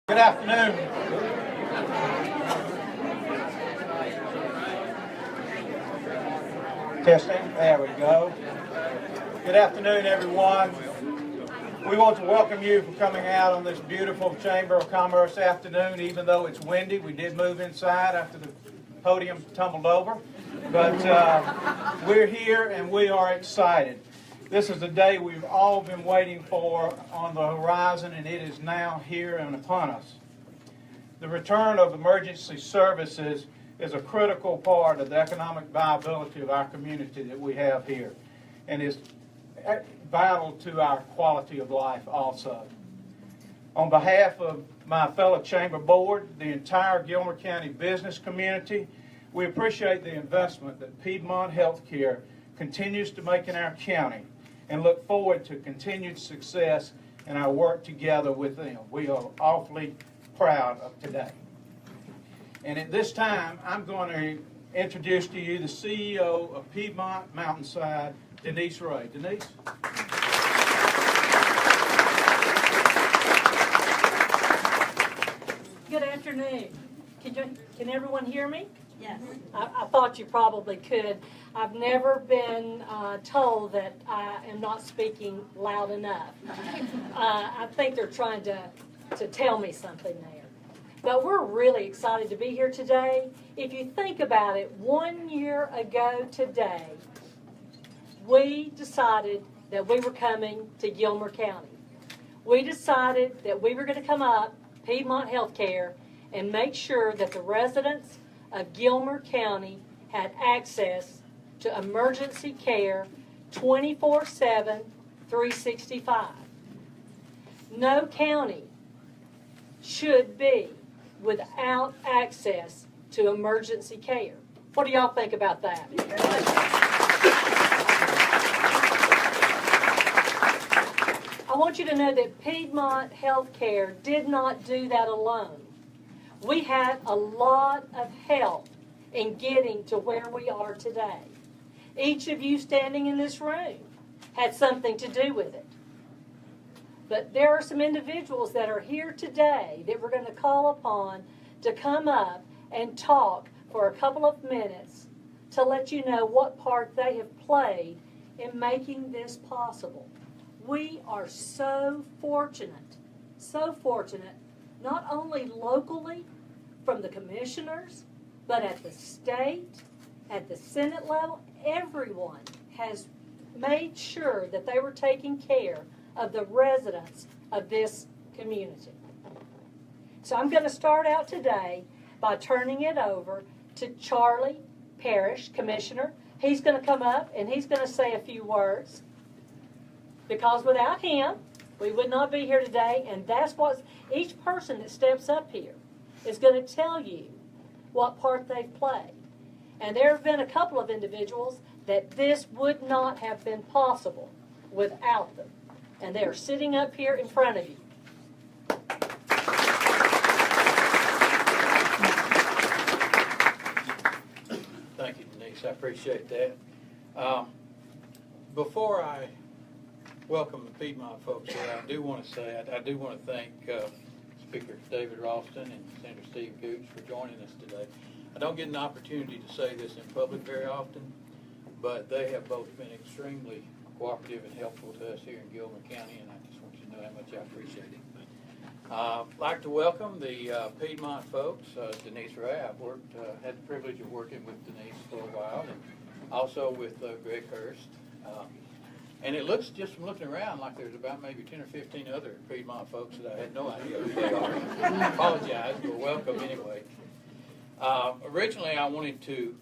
Good afternoon. Testing. There we go. Good afternoon, everyone. We want to welcome you for coming out on this beautiful Chamber of Commerce afternoon. Even though it's windy, we did move inside after the podium tumbled over. But we're here and we are excited. This is the day we've all been waiting for on the horizon, and it is now here and upon us. The return of emergency services is a critical part of the economic viability of our community that we have here, and is vital to our quality of life also. On behalf of my fellow Chamber Board, the entire Gilmer County business community, we appreciate the investment that Piedmont Healthcare continues to make in our county, and look forward to continued success in our work together with them. We are awfully proud of today. And at this time, I'm going to introduce to you the CEO of Piedmont Mountainside, Denise Ray. Denise? Good afternoon. Can everyone hear me? Yes. I thought you probably could. I've never been told that I am not speaking loud enough. I think they're trying to tell me something there. But we're really excited to be here today. If you think about it, 1 year ago today, we decided that we were coming to Gilmer County. We decided that we were going to come up, Piedmont Healthcare, and make sure that the residents of Gilmer County had access to emergency care 24/7, 365. No county should be without access to emergency care. What do y'all think about that? I want you to know that Piedmont Healthcare did not do that alone. We had a lot of help in getting to where we are today. Each of you standing in this room had something to do with it. But there are some individuals that are here today that we're going to call upon to come up and talk for a couple of minutes to let you know what part they have played in making this possible. We are so fortunate, not only locally from the commissioners, but at the state, at the Senate level. Everyone has made sure that they were taking care of the residents of this community. So I'm going to start out today by turning it over to Charlie Parrish, Commissioner. He's going to come up and he's going to say a few words, because without him, we would not be here today, and that's what each person that steps up here is going to tell you what part they've played. And there have been a couple of individuals that this would not have been possible without them. And they are sitting up here in front of you. Thank you, Denise. I appreciate that. Before I welcome the Piedmont folks here, I do want to say, I do want to thank Speaker David Ralston and Senator Steve Gooch for joining us today. I don't get an opportunity to say this in public very often, but they have both been extremely cooperative and helpful to us here in Gilmer County, and I just want you to know how much I appreciate it. I'd like to welcome the Piedmont folks. Denise Ray, I've had the privilege of working with Denise for a while, and also with Greg Hurst. And it looks, just from looking around, like there's about maybe 10 or 15 other Piedmont folks that I had no idea who they are. I apologize, but welcome anyway. Originally, I wanted to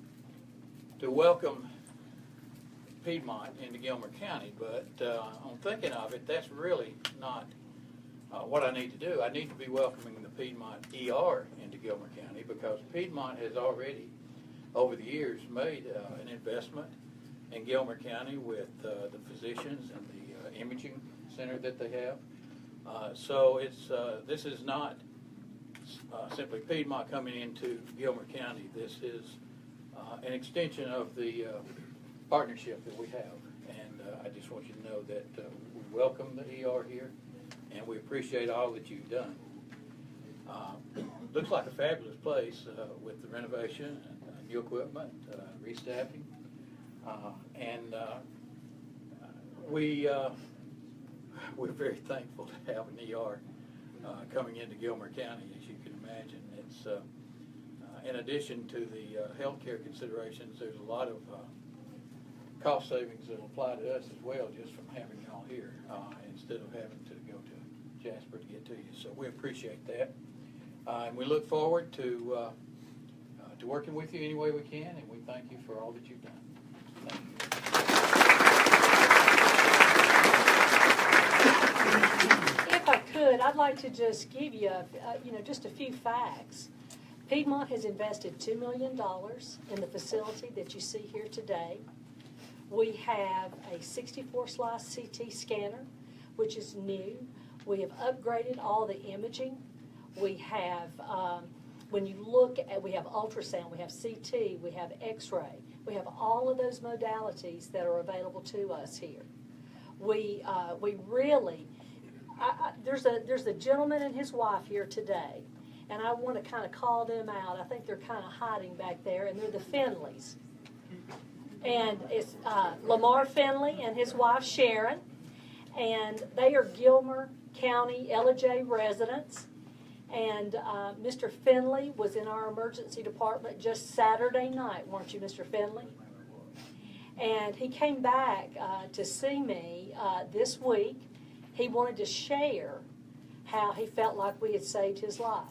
welcome Piedmont into Gilmer County, but on thinking of it, that's really not what I need to do. I need to be welcoming the Piedmont ER into Gilmer County, because Piedmont has already, over the years, made an investment in Gilmer County with the physicians and the imaging center that they have. So this is not simply Piedmont coming into Gilmer County. This is an extension of the partnership that we have. And I just want you to know that we welcome the ER here, and we appreciate all that you've done. Looks like a fabulous place with the renovation, and new equipment, restaffing, and we're very thankful to have an ER coming into Gilmer County, as you can imagine. It's in addition to the healthcare considerations, there's a lot of cost savings that will apply to us as well, just from having y'all here instead of having to go to Jasper to get to you. So we appreciate that. And we look forward to working with you any way we can, and we thank you for all that you've done. Thank you. If I could, I'd like to just give you, just a few facts. Piedmont has invested $2 million in the facility that you see here today. We have a 64-slice CT scanner, which is new. We have upgraded all the imaging. We have, when you look at, we have ultrasound, we have CT, we have X-ray. We have all of those modalities that are available to us here. We really, there's a gentleman and his wife here today, and I want to kind of call them out. I think they're kind of hiding back there, and they're the Finleys. And it's Lamar Finley and his wife Sharon, and they are Gilmer County Ellijay residents. And Mr. Finley was in our emergency department just Saturday night, weren't you, Mr. Finley? And he came back to see me this week. He wanted to share how he felt like we had saved his life.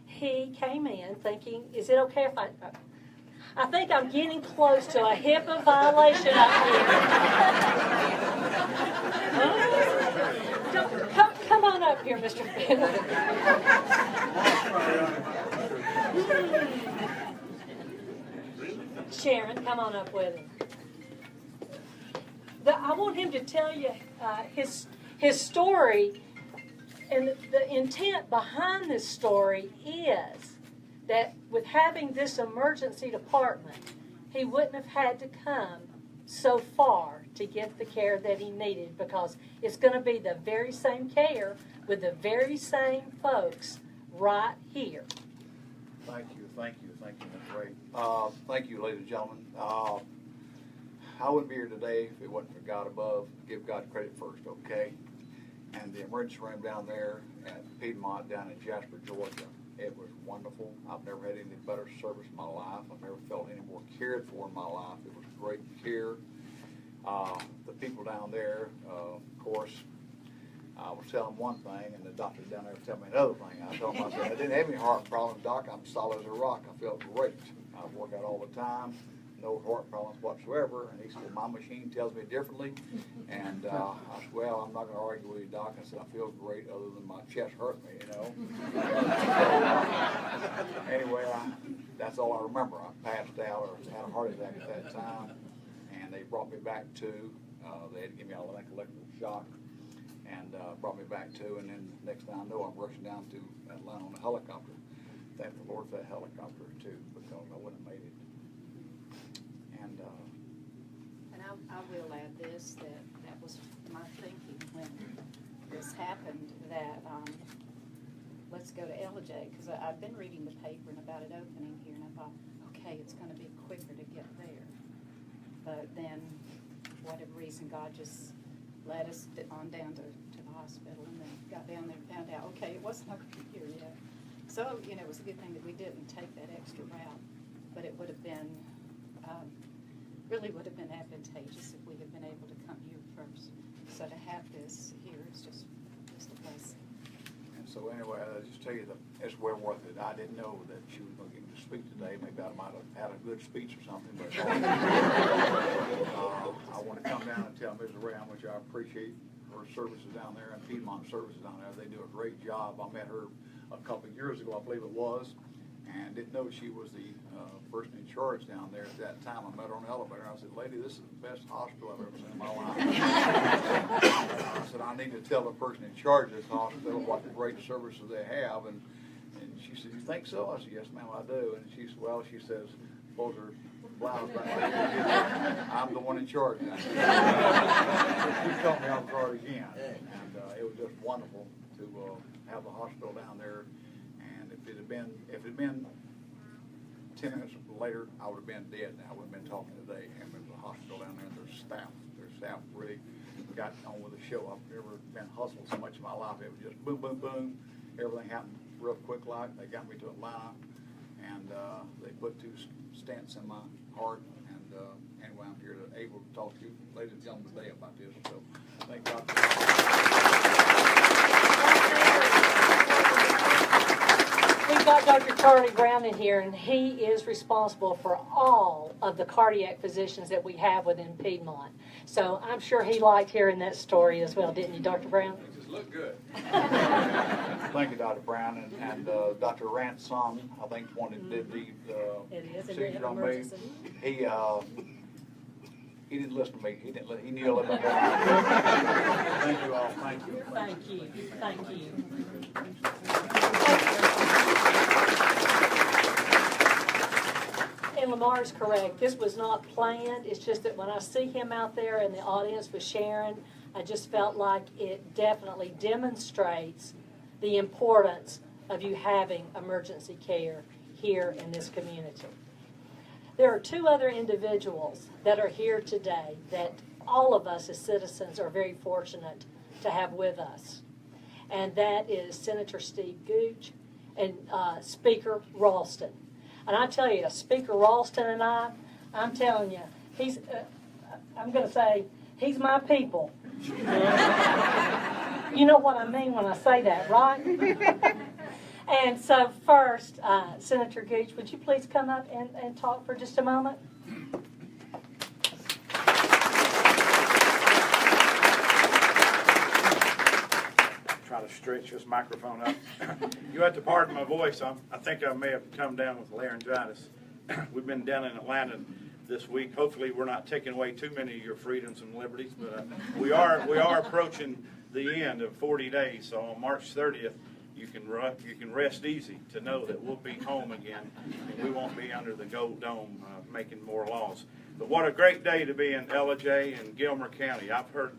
He came in thinking, is it okay if I think I'm getting close to a HIPAA violation up here. Come on up here, Mr. Finley. Sharon, come on up with him. I want him to tell you his story, and the intent behind this story is that with having this emergency department, he wouldn't have had to come so far to get the care that he needed, because it's going to be the very same care with the very same folks right here. Thank you, that's great. Thank you, ladies and gentlemen. I wouldn't be here today if it wasn't for God above. Give God credit first, okay? And the emergency room down there at Piedmont down in Jasper, Georgia, it was wonderful. I've never had any better service in my life. I've never felt any more cared for in my life. It was great care. The people down there, of course, I was telling them one thing, and the doctor down there was telling me another thing. I told him, I said, I didn't have any heart problems, Doc. I'm solid as a rock. I felt great. I work out all the time. No heart problems whatsoever. And he said, well, my machine tells me differently. And I said, well, I'm not going to argue with you, Doc. I said, I feel great other than my chest hurt me, you know. Anyway, that's all I remember. I passed out or had a heart attack at that time. And they brought me back to, they had to give me an electrical shock. And brought me back to, and then next thing I know, I'm rushing down to Atlanta on a helicopter. Thank the Lord for that helicopter, too, because I wouldn't have made it. And I will add this, that was my thinking when this happened, that let's go to Ellijay, because I've been reading the paper and about it opening here, and I thought, okay, it's going to be quicker to get there. But then, for whatever reason, God just led us on down to the hospital, and then got down there and found out, okay, it wasn't over here yet. So, it was a good thing that we didn't take that extra route, but it would have been, really would have been advantageous if we had been able to come here first. So to have this here is just a blessing. And so anyway, I'll just tell you that it's well worth it. I didn't know that she was going to get me to speak today. Maybe I might have had a good speech or something, but I want to come down and tell Ms. Ray how much I appreciate her services down there and Piedmont services down there. They do a great job. I met her a couple of years ago, I believe it was, and didn't know she was the person in charge down there at that time. I met her on the elevator. I said, lady, this is the best hospital I've ever seen in my life. I said, I need to tell the person in charge of this hospital what the great services they have. And she said, you think so? I said, yes, ma'am, I do. And she said, well, she says, those are blouse right there. I'm the one in charge now. She caught me off guard again. And it was just wonderful to have the hospital down there. And if it had been 10 minutes later, I would have been dead now. I would have been talking today. And there's a hospital down there, and their staff really got on with the show. I've never been hustled so much in my life. It was just boom, boom, boom. Everything happened real quick like. They got me to Atlanta, and they put 2 stents in my heart. And anyway, I'm here to able to talk to you, ladies and gentlemen, today about this. So thank God for We've got Dr. Charlie Brown in here, and he is responsible for all of the cardiac physicians that we have within Piedmont. So I'm sure he liked hearing that story as well, didn't you, Dr. Brown? It just looked good. Thank you, Dr. Brown, and Dr. Rant's son, I think, one that did the It is an procedure on me. emergency. He didn't listen to me. He knew a little bit more. Thank you all. Thank you. Thank you. Thank you. And Lamar's correct. This was not planned. It's just that when I see him out there in the audience with Sharon, I just felt like it definitely demonstrates the importance of you having emergency care here in this community. There are 2 other individuals that are here today that all of us as citizens are very fortunate to have with us. And that is Senator Steve Gooch and Speaker Ralston. And I tell you, Speaker Ralston and I'm telling you, I'm going to say, he's my people. You know what I mean when I say that, right? And so first, Senator Gooch, would you please come up and talk for just a moment? Try to stretch this microphone up. You have to pardon my voice. I think I may have come down with laryngitis. We've been down in Atlanta this week. Hopefully we're not taking away too many of your freedoms and liberties, but we are approaching the end of 40 days. So on March 30th, you can rest easy to know that we'll be home again, and we won't be under the gold dome making more laws. But what a great day to be in Ellijay and Gilmer County. I've heard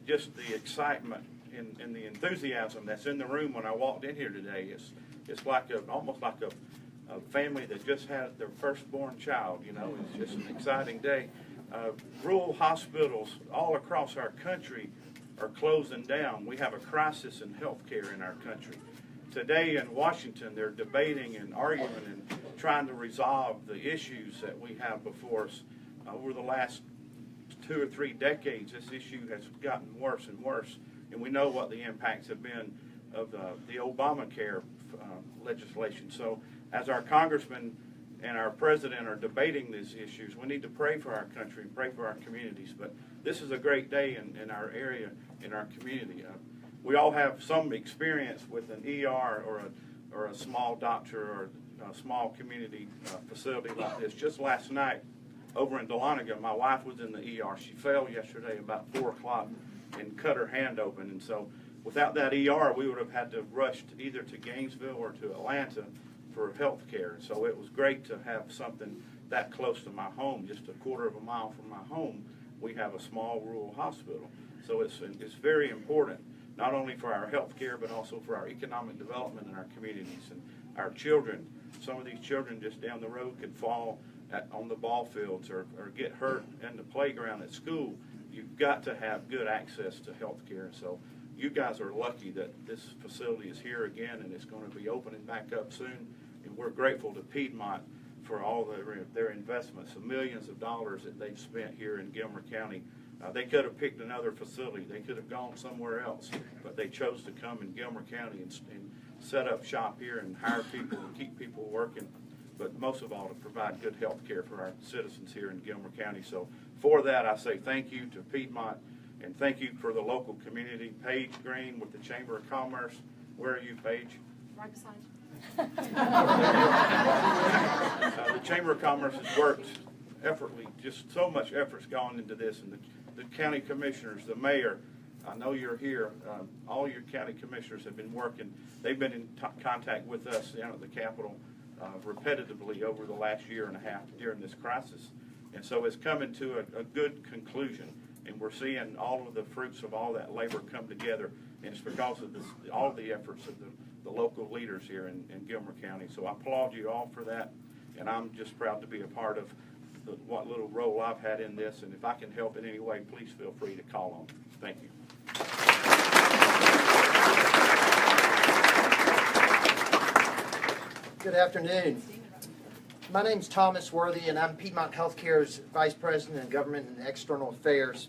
just the excitement and the enthusiasm that's in the room when I walked in here today. It's like almost like a family that just had their firstborn child. You know, it's just an exciting day. Rural hospitals all across our country are closing down. We have a crisis in health care in our country. Today in Washington, they're debating and arguing and trying to resolve the issues that we have before us. Over the last 2 or 3 decades, this issue has gotten worse and worse, and we know what the impacts have been of the Obamacare legislation. So as our congressman and our president are debating these issues, we need to pray for our country and pray for our communities. But this is a great day in our area, in our community. We all have some experience with an ER or a small doctor or a small community facility like this. Just last night over in Dahlonega, my wife was in the ER. She fell yesterday about 4 o'clock and cut her hand open. And so without that ER, we would have had to have rushed either to Gainesville or to Atlanta for health care. So it was great to have something that close to my home, just a quarter of a mile from my home. We have a small rural hospital. So it's very important, not only for our health care, but also for our economic development in our communities and our children. Some of these children just down the road could fall on the ball fields or get hurt in the playground at school. You've got to have good access to health care. So you guys are lucky that this facility is here again, and it's going to be opening back up soon. And we're grateful to Piedmont for all their investments, the millions of dollars that they've spent here in Gilmer County. They could have picked another facility. They could have gone somewhere else, but they chose to come in Gilmer County and set up shop here and hire people and keep people working, but most of all to provide good health care for our citizens here in Gilmer County. So for that, I say thank you to Piedmont, and thank you for the local community. Paige Green with the Chamber of Commerce. Where are you, Paige? Right beside you. The Chamber of Commerce has worked effortlessly, just so much effort's gone into this, and the county commissioners, the mayor, I know you're here, all your county commissioners have been working. They've been in contact with us down at the Capitol repetitively over the last year and a half during this crisis, and so it's coming to a good conclusion, and we're seeing all of the fruits of all that labor come together. and it's because of all the efforts of the local leaders here in Gilmer County. So I applaud you all for that, and I'm just proud to be a part of what little role I've had in this, and if I can help in any way, please feel free to call on me. Thank you. Good afternoon. My name's Thomas Worthy, and I'm Piedmont Healthcare's Vice President of Government and External Affairs.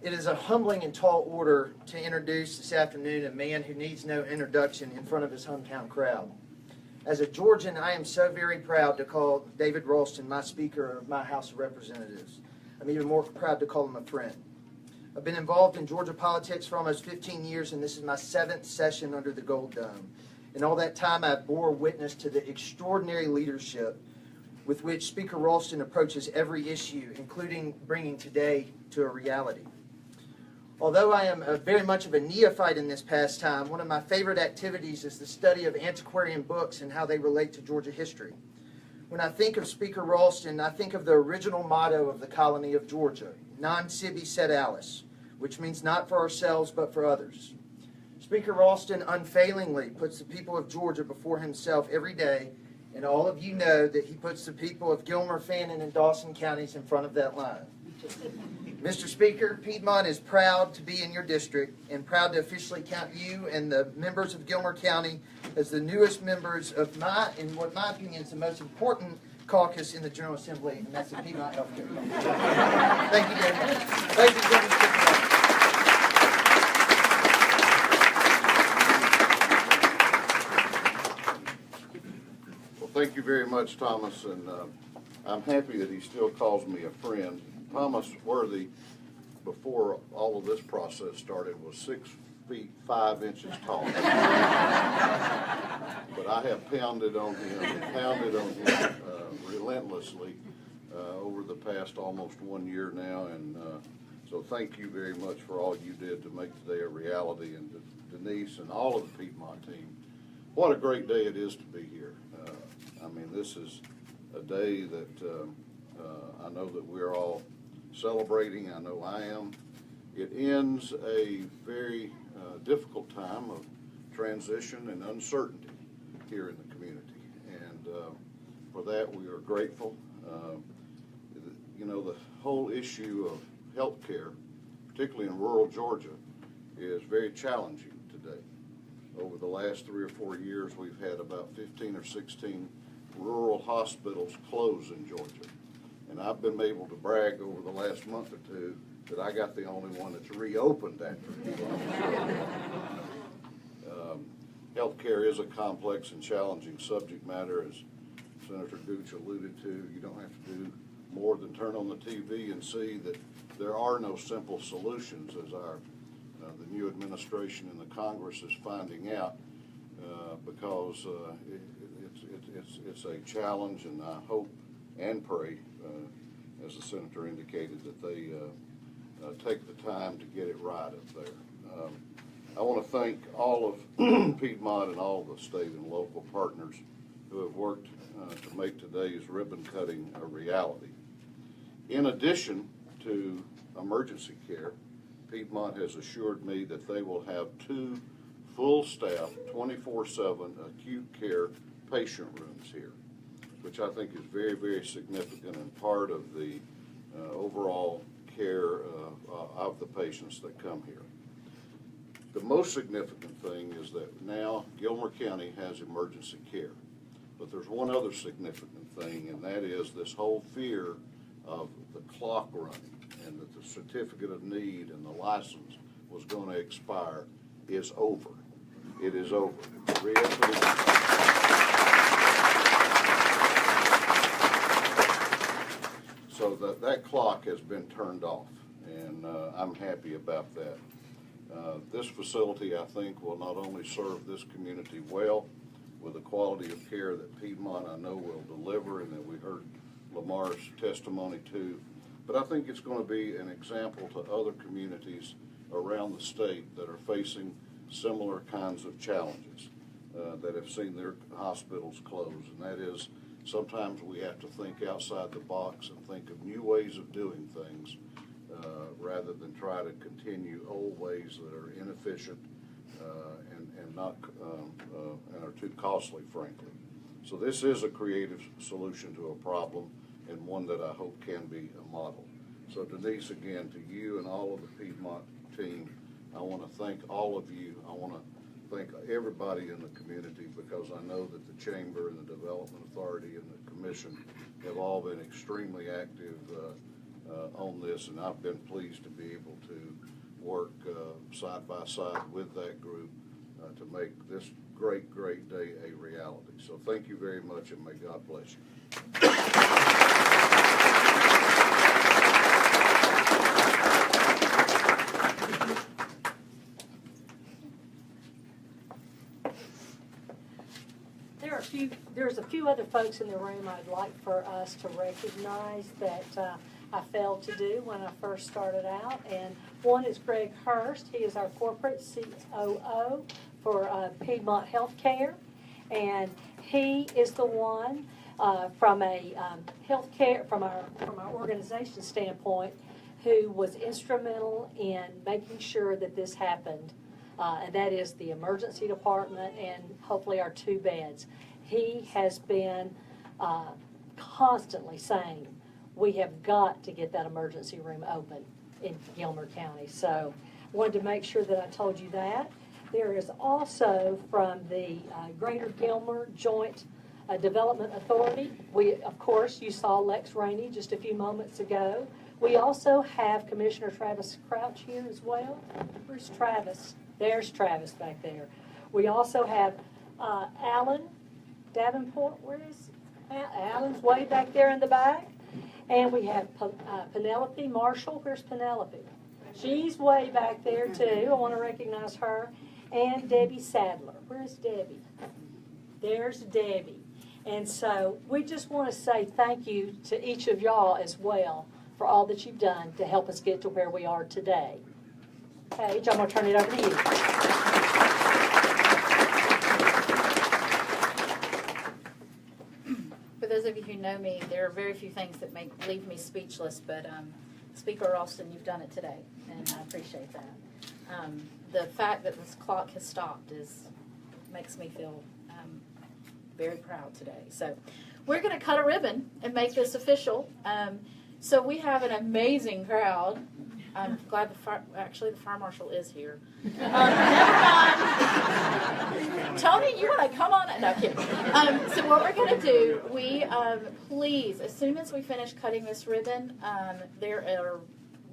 It is a humbling and tall order to introduce this afternoon a man who needs no introduction in front of his hometown crowd. As a Georgian, I am so very proud to call David Ralston my Speaker of my House of Representatives. I'm even more proud to call him a friend. I've been involved in Georgia politics for almost 15 years, and this is my 7th session under the Gold Dome. In all that time, I've bore witness to the extraordinary leadership with which Speaker Ralston approaches every issue, including bringing today to a reality. Although I am very much of a neophyte in this pastime, one of my favorite activities is the study of antiquarian books and how they relate to Georgia history. When I think of Speaker Ralston, I think of the original motto of the colony of Georgia, Non Sibi Sed Alice, which means not for ourselves but for others. Speaker Ralston unfailingly puts the people of Georgia before himself every day, and all of you know that he puts the people of Gilmer, Fannin, and Dawson counties in front of that line. Mr. Speaker, Piedmont is proud to be in your district and proud to officially count you and the members of Gilmer County as the newest members of in what my opinion is the most important caucus in the General Assembly, and that's the Piedmont Healthcare Caucus. Thank you very much. Ladies and gentlemen, thank you very much, Thomas, and I'm happy that he still calls me a friend. Thomas Worthy, before all of this process started, was 6 feet 5 inches tall. But I have pounded on him relentlessly over the past almost 1 year now, and so thank you very much for all you did to make today a reality, and to Denise and all of the Piedmont team. What a great day it is to be here. I mean, this is a day that I know that we're all celebrating. I know I am. It ends a very difficult time of transition and uncertainty here in the community, and for that we are grateful. You know, the whole issue of health care, particularly in rural Georgia, is very challenging today. Over the last 3 or 4 years, we've had about 15 or 16 rural hospitals close in Georgia. And I've been able to brag over the last month or two that I got the only one that's reopened after. Healthcare is a complex and challenging subject matter, as Senator Gooch alluded to. You don't have to do more than turn on the TV and see that there are no simple solutions, as the new administration in the Congress is finding out, because it's a challenge, and I hope and pray, as the senator indicated, that they take the time to get it right up there. I want to thank all of Piedmont and all the state and local partners who have worked to make today's ribbon cutting a reality. In addition to emergency care, Piedmont has assured me that they will have 2 full-staff, 24/7 acute care patient rooms here, which I think is very, very significant and part of the overall care of the patients that come here. The most significant thing is that now Gilmer County has emergency care. But there's one other significant thing, and that is this whole fear of the clock running, and that the certificate of need and the license was going to expire is over. It is over. So that clock has been turned off, and I'm happy about that. This facility, I think, will not only serve this community well with the quality of care that Piedmont, I know, will deliver, and that we heard Lamar's testimony to, but I think it's going to be an example to other communities around the state that are facing similar kinds of challenges, that have seen their hospitals close. And that is, sometimes we have to think outside the box and think of new ways of doing things, rather than try to continue old ways that are inefficient and not and are too costly, frankly. So this is a creative solution to a problem, and one that I hope can be a model. So Denise, again, to you and all of the Piedmont team, I want to thank all of you. I want to thank everybody in the community, because I know that the Chamber and the Development Authority and the Commission have all been extremely active on this, and I've been pleased to be able to work side by side with that group to make this great, great day a reality. So thank you very much, and may God bless you. There's a few other folks in the room I'd like for us to recognize that I failed to do when I first started out. And one is Greg Hurst. He is our corporate COO for Piedmont Healthcare. And he is the one from a from our organization standpoint who was instrumental in making sure that this happened. And that is the emergency department and hopefully our 2 beds. He has been constantly saying, we have got to get that emergency room open in Gilmer County. So I wanted to make sure that I told you that. There is also from the Greater Gilmer Joint Development Authority. Of course, you saw Lex Rainey just a few moments ago. We also have Commissioner Travis Crouch here as well. Where's Travis? There's Travis back there. We also have Alan Davenport. Where is Alan's way back there in the back? And we have Penelope Marshall. Where's Penelope? She's way back there too. I want to recognize her. And Debbie Sadler. Where's Debbie? There's Debbie. And so we just want to say thank you to each of y'all as well for all that you've done to help us get to where we are today. Paige, I'm going to turn it over to you. For those of you who know me, there are very few things that leave me speechless, but Speaker Ralston, you've done it today, and I appreciate that. The fact that this clock has stopped makes me feel very proud today. So we're going to cut a ribbon and make this official. So we have an amazing crowd. I'm glad the fire marshal is here. Never mind. Tony, you want to come on? No, kidding. So what we're going to do, please, as soon as we finish cutting this ribbon, there are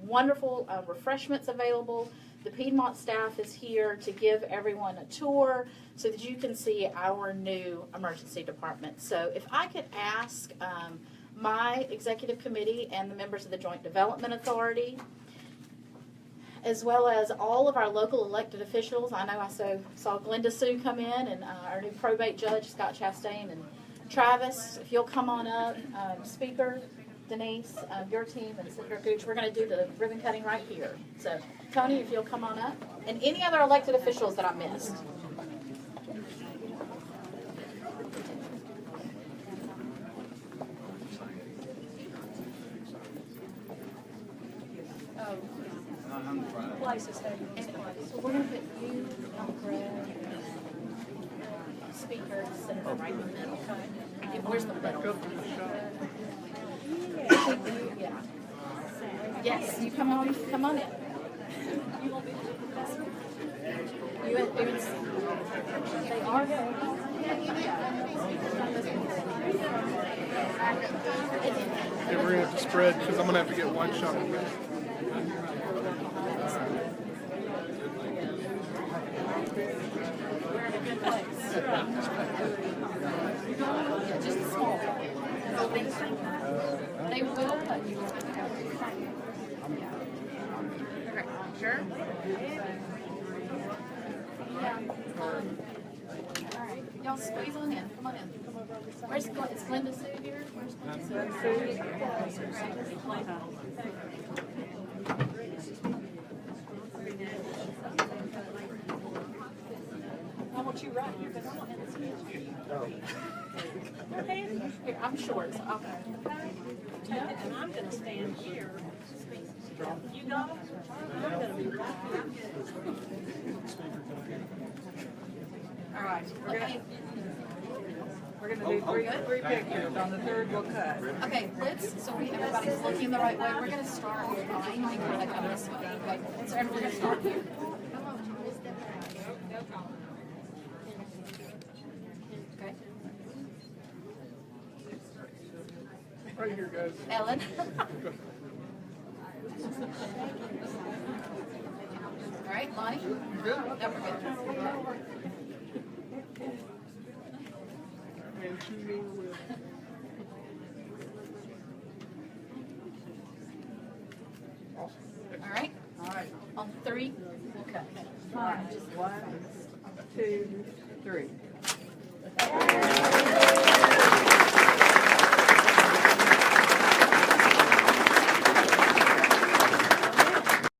wonderful refreshments available. The Piedmont staff is here to give everyone a tour so that you can see our new emergency department. So if I could ask my executive committee and the members of the Joint Development Authority, as well as all of our local elected officials. I know I saw Glenda Sue come in, and our new probate judge, Scott Chastain, and Travis, if you'll come on up. Speaker, Denise, your team, and Senator Gooch, we're going to do the ribbon cutting right here. So, Tony, if you'll come on up. And any other elected officials that I missed. Place is heavy. So we're going to put you, Greg, Speaker, Senator right in the middle. Where's the middle? Yeah. Yes, you come on in. You won't be they are Yeah, we're going to have to spread because I'm going to have to get one shot. just small. They will cut you. Okay, sure? Yeah. All right, y'all squeeze on in. Come on in. Is Glenda Sue here? Where's Glenda Sue? I want you right here because I don't have to see you. Here, I'm short, so I'll go. And I'm going to stand here. You got them? All right, we're gonna do three pictures. On the third, we'll cut. Okay, so everybody's looking the right way. We're gonna start with mine, like we're gonna come this way. Okay, so we're gonna start here. Okay. Right here, guys. Ellen. All right, Lonnie? You good? No, we're good. All right. All right. On three, we'll cut. All right. 1, 2, 3.